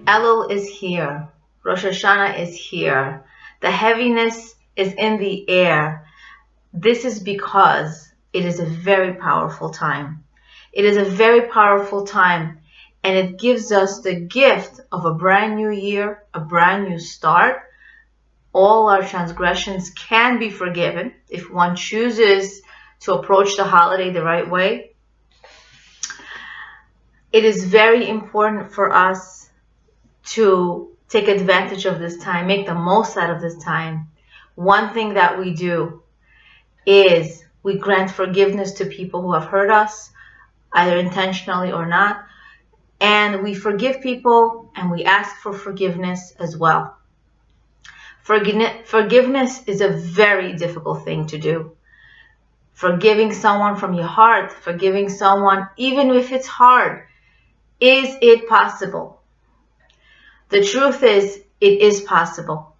Elul is here. Rosh Hashanah is here. The heaviness is in the air. This is because it is a very powerful time. It is a very powerful time, and it gives us the gift of a brand new year, a brand new start. All our transgressions can be forgiven if one chooses to approach the holiday the right way. It is very important for us to take advantage of this time, make the most out of this time. One thing that we do is we grant forgiveness to people who have hurt us, either intentionally or not, and we forgive people and we ask for forgiveness as well. Forgiveness is a very difficult thing to do. Forgiving someone from your heart, forgiving someone, even if it's hard, is it possible? The truth is, it is possible.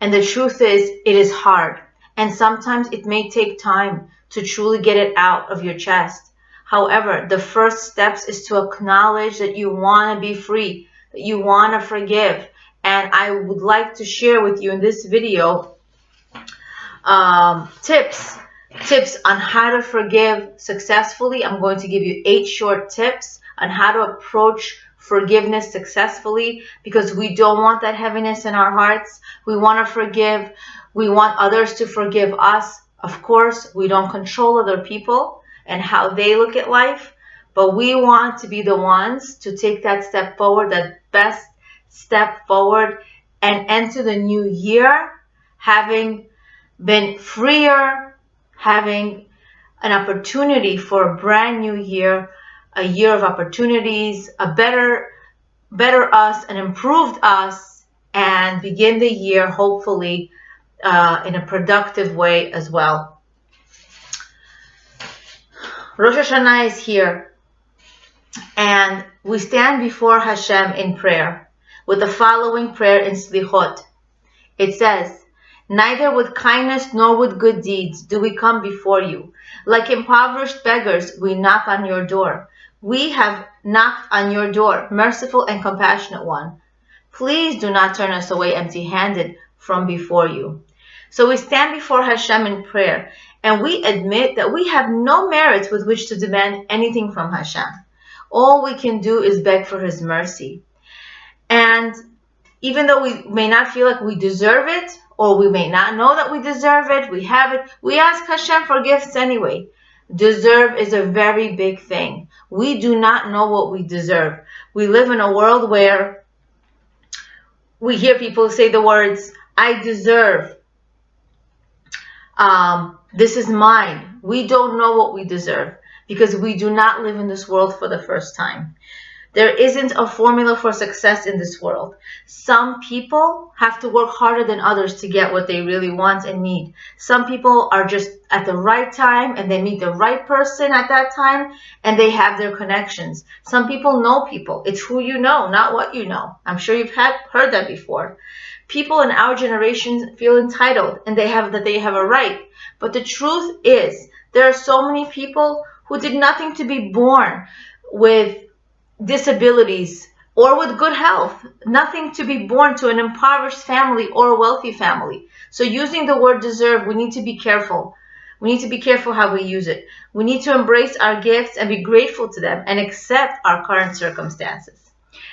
And the truth is, it is hard. And sometimes it may take time to truly get it out of your chest. However, the first steps is to acknowledge that you want to be free, that you want to forgive. And I would like to share with you in this video tips on how to forgive successfully. I'm going to give you 8 short tips on how to approach forgiveness successfully, because we don't want that heaviness in our hearts. We want to forgive. We want others to forgive us. Of course, we don't control other people and how they look at life, but we want to be the ones to take that step forward, that best step forward, and enter the new year having been freer, having an opportunity for a brand new year, a year of opportunities, a better us, an improved us, and begin the year hopefully in a productive way as well. Rosh Hashanah is here, and we stand before Hashem in prayer with the following prayer in Slichot. It says, "Neither with kindness nor with good deeds do we come before you. Like impoverished beggars, we knock on your door. We have knocked on your door, merciful and compassionate one. Please do not turn us away empty-handed from before you." So we stand before Hashem in prayer, and we admit that we have no merits with which to demand anything from Hashem. All we can do is beg for His mercy. And even though we may not feel like we deserve it, or we may not know that we deserve it, we have it, we ask Hashem for gifts anyway. Deserve is a very big thing. We do not know what we deserve. We live in a world where we hear people say the words, "I deserve. This is mine." We don't know what we deserve because we do not live in this world for the first time. There isn't a formula for success in this world. Some people have to work harder than others to get what they really want and need. Some people are just at the right time and they meet the right person at that time and they have their connections. Some people know people. It's who you know, not what you know. I'm sure you've heard that before. People in our generation feel entitled and they have a right. But the truth is, there are so many people who did nothing to be born with disabilities or with good health, nothing to be born to an impoverished family or a wealthy family. So using the word deserve, we need to be careful. We need to be careful how we use it. We need to embrace our gifts and be grateful to them and accept our current circumstances.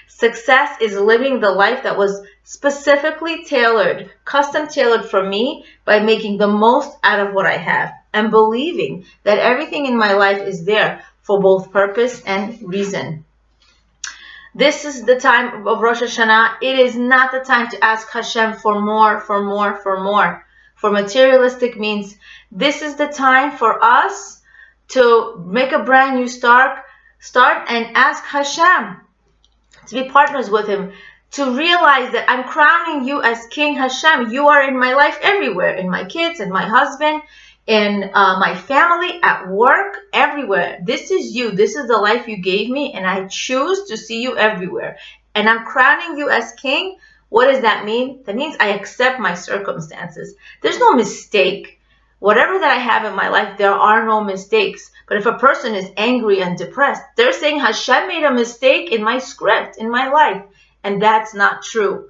Success is living the life that was specifically tailored, custom tailored for me by making the most out of what I have and believing that everything in my life is there for both purpose and reason. This is the time of Rosh Hashanah. It is not the time to ask Hashem for more, for more, for more. For materialistic means, this is the time for us to make a brand new start and ask Hashem to be partners with Him, to realize that I'm crowning you as King Hashem. You are in my life everywhere, in my kids, in my husband, in my family, at work, everywhere. This is you. This is the life you gave me, and I choose to see you everywhere. And I'm crowning you as king. What does that mean? That means I accept my circumstances. There's no mistake. Whatever that I have in my life, there are no mistakes. But if a person is angry and depressed, they're saying Hashem made a mistake in my script, in my life. And that's not true.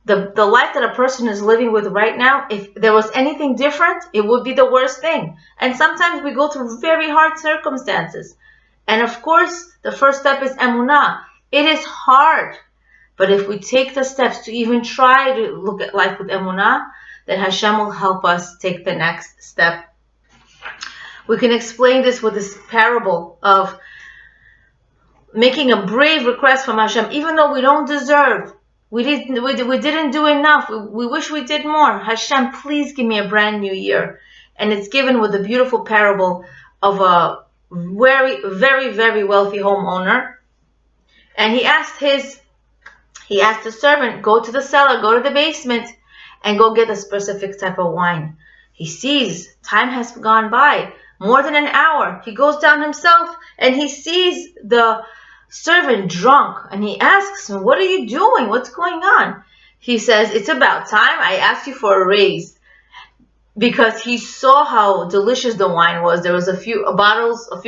The life that a person is living with right now, if there was anything different, it would be the worst thing. And sometimes we go through very hard circumstances. And of course, the first step is emunah. It is hard. But if we take the steps to even try to look at life with emunah, then Hashem will help us take the next step. We can explain this with this parable of making a brave request from Hashem, even though we don't deserve. We didn't do enough. We wish we did more. Hashem, please give me a brand new year. And it's given with a beautiful parable of a very, very, very wealthy homeowner. And he asked the servant, go to the cellar, go to the basement, and go get a specific type of wine. He sees time has gone by, more than an hour. He goes down himself and he sees the servant drunk, and he asks him, what are you doing? What's going on? He says, it's about time. I asked you for a raise. Because he saw how delicious the wine was. There was a few bottles of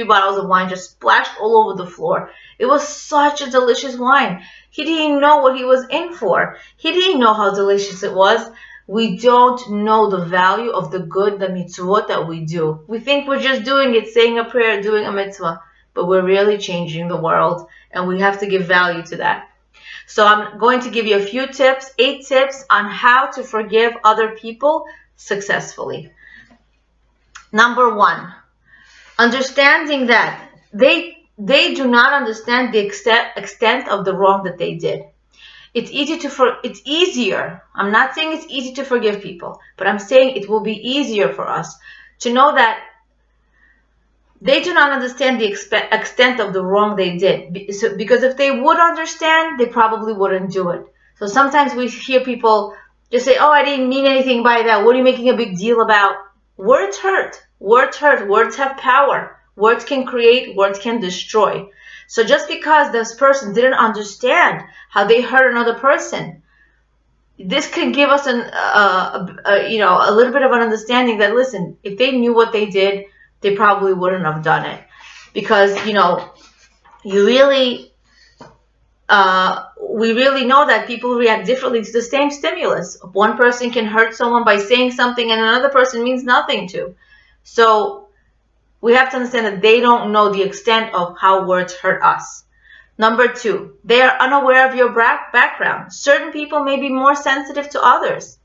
wine just splashed all over the floor. It was such a delicious wine. He didn't know what he was in for. He didn't know how delicious it was. We don't know the value of the good, the mitzvot that we do. We think we're just doing it, saying a prayer, doing a mitzvah. But we're really changing the world, and we have to give value to that. So I'm going to give you a few tips, 8 tips on how to forgive other people successfully. Number 1, understanding that they do not understand the extent of the wrong that they did. It's easier. I'm not saying it's easy to forgive people, but I'm saying it will be easier for us to know that they do not understand the extent of the wrong they did. Because if they would understand, they probably wouldn't do it. So sometimes we hear people just say, oh, I didn't mean anything by that. What are you making a big deal about? Words hurt. Words hurt. Words have power. Words can create. Words can destroy. So just because this person didn't understand how they hurt another person, this can give us a little bit of an understanding that, listen, if they knew what they did, they probably wouldn't have done it. Because, we really know that people react differently to the same stimulus. One person can hurt someone by saying something and another person means nothing to. So we have to understand that they don't know the extent of how words hurt us. Number 2, they are unaware of your background. Certain people may be more sensitive to others.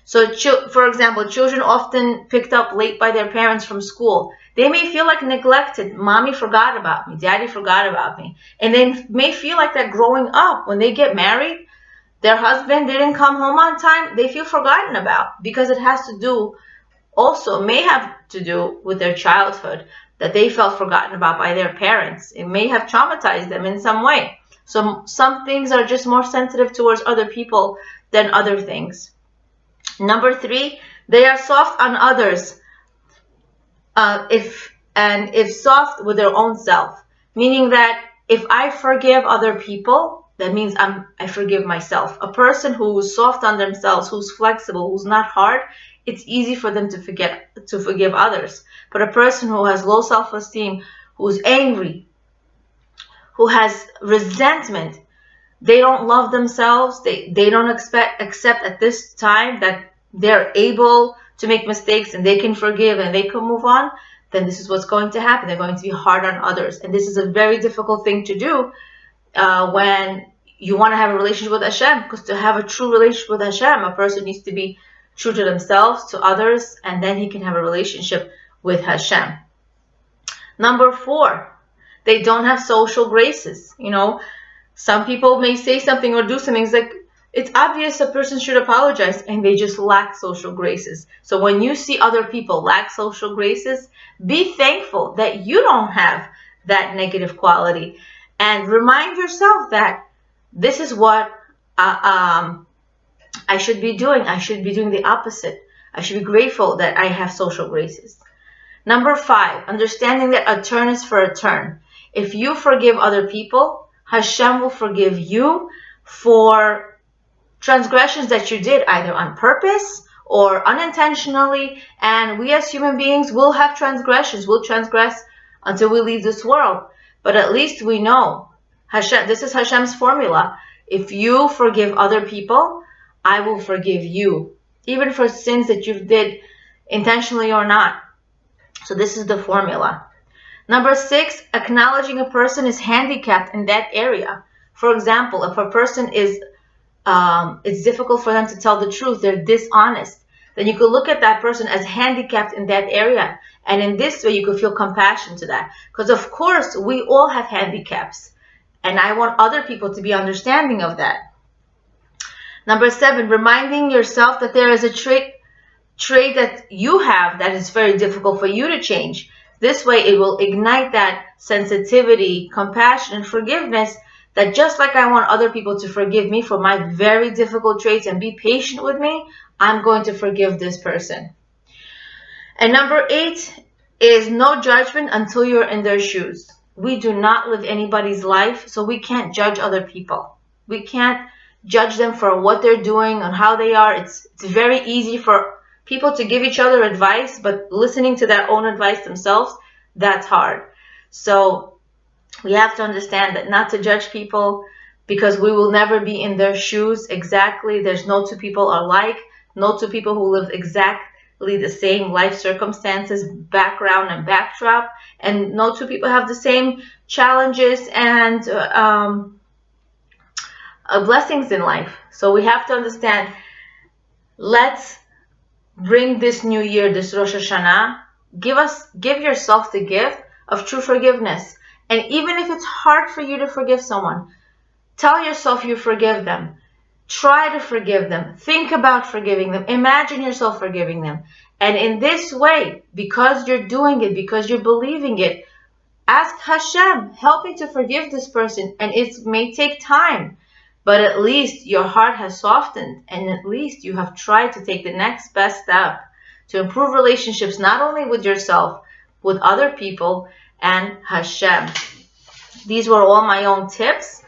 So, for example, children often picked up late by their parents from school. They may feel like neglected. Mommy forgot about me. Daddy forgot about me. And they may feel like that growing up. When they get married, their husband didn't come home on time. They feel forgotten about because it has to do, also may have to do with their childhood, that they felt forgotten about by their parents. It may have traumatized them in some way. So some things are just more sensitive towards other people than other things. Number 3, they are soft on others, if soft with their own self. Meaning that if I forgive other people, that means I forgive myself. A person who's soft on themselves, who's flexible, who's not hard, it's easy for them to forgive others. But a person who has low self-esteem, who's angry, who has resentment, they don't love themselves. They don't accept at this time that they're able to make mistakes and they can forgive and they can move on. Then this is what's going to happen. They're going to be hard on others. And this is a very difficult thing to do when you want to have a relationship with Hashem. Because to have a true relationship with Hashem, a person needs to be true to themselves, to others, and then he can have a relationship with Hashem. Number 4, they don't have social graces. Some people may say something or do something. It's like, it's obvious a person should apologize, and they just lack social graces. So when you see other people lack social graces, be thankful that you don't have that negative quality. And remind yourself that this is what I should be doing. I should be doing the opposite. I should be grateful that I have social graces. Number 5, understanding that a turn is for a turn. If you forgive other people, Hashem will forgive you for transgressions that you did either on purpose or unintentionally. And we as human beings will have transgressions. We'll transgress until we leave this world. But at least we know, this is Hashem's formula. If you forgive other people, I will forgive you, even for sins that you did intentionally or not. So this is the formula. Number 6, acknowledging a person is handicapped in that area. For example, if a person is, it's difficult for them to tell the truth, they're dishonest, then you could look at that person as handicapped in that area. And in this way, you could feel compassion to that. Because of course, we all have handicaps. And I want other people to be understanding of that. Number 7, reminding yourself that there is a trait that you have that is very difficult for you to change. This way, it will ignite that sensitivity, compassion, and forgiveness, that just like I want other people to forgive me for my very difficult traits and be patient with me, I'm going to forgive this person. And number 8 is no judgment until you're in their shoes. We do not live anybody's life, so we can't judge other people. We can't judge them for what they're doing and how they are. It's very easy for people to give each other advice, but listening to their own advice themselves, that's hard. So we have to understand that not to judge people, because we will never be in their shoes exactly. There's no two people alike, no two people who live exactly the same life circumstances, background, and backdrop, and no two people have the same challenges and blessings in life. So we have to understand, let's bring this new year, this Rosh Hashanah, give yourself the gift of true forgiveness. And even if it's hard for you to forgive someone, tell yourself you forgive them. Try to forgive them. Think about forgiving them. Imagine yourself forgiving them. And in this way, because you're doing it, because you're believing it, ask Hashem, help me to forgive this person. And it may take time, but at least your heart has softened, and at least you have tried to take the next best step to improve relationships, not only with yourself, with other people, and Hashem. These were all my own tips,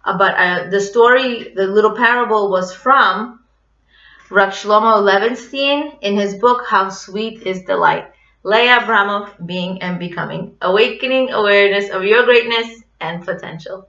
but the story, the little parable, was from Rav Shlomo Levenstein in his book, How Sweet is the Light. Leah Abramov, Being and Becoming, Awakening Awareness of Your Greatness and Potential.